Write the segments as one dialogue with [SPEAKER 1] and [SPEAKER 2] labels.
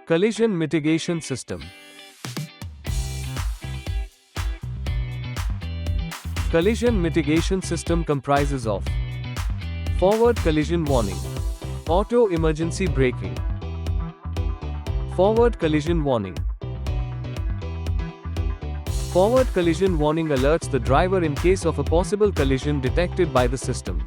[SPEAKER 1] Collision mitigation system. Collision mitigation system comprises of forward collision warning, auto emergency braking, forward collision warning. Forward collision warning alerts the driver in case of a possible collision detected by the system.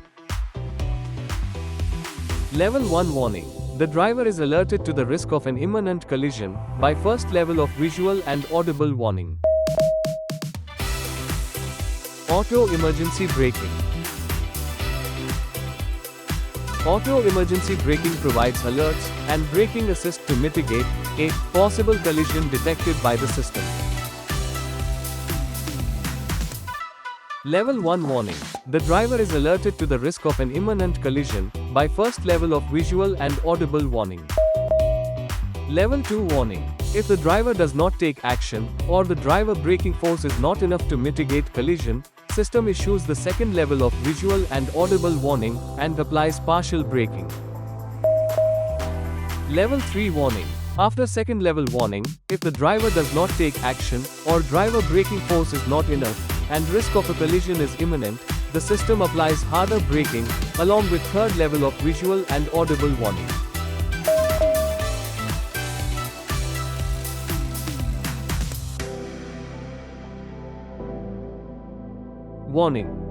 [SPEAKER 1] Level 1 warning. The driver is alerted to the risk of an imminent collision by first level of visual and audible warning. Auto emergency braking. Auto emergency braking provides alerts and braking assist to mitigate a possible collision detected by the system. Level 1 warning. The driver is alerted to the risk of an imminent collision by first level of visual and audible warning. Level 2 warning. If the driver does not take action, or the driver braking force is not enough to mitigate collision, system issues the second level of visual and audible warning and applies partial braking. Level 3 warning. After second level warning, if the driver does not take action, or driver braking force is not enough, and risk of a collision is imminent, the system applies harder braking, along with third level of visual and audible warning. Warning.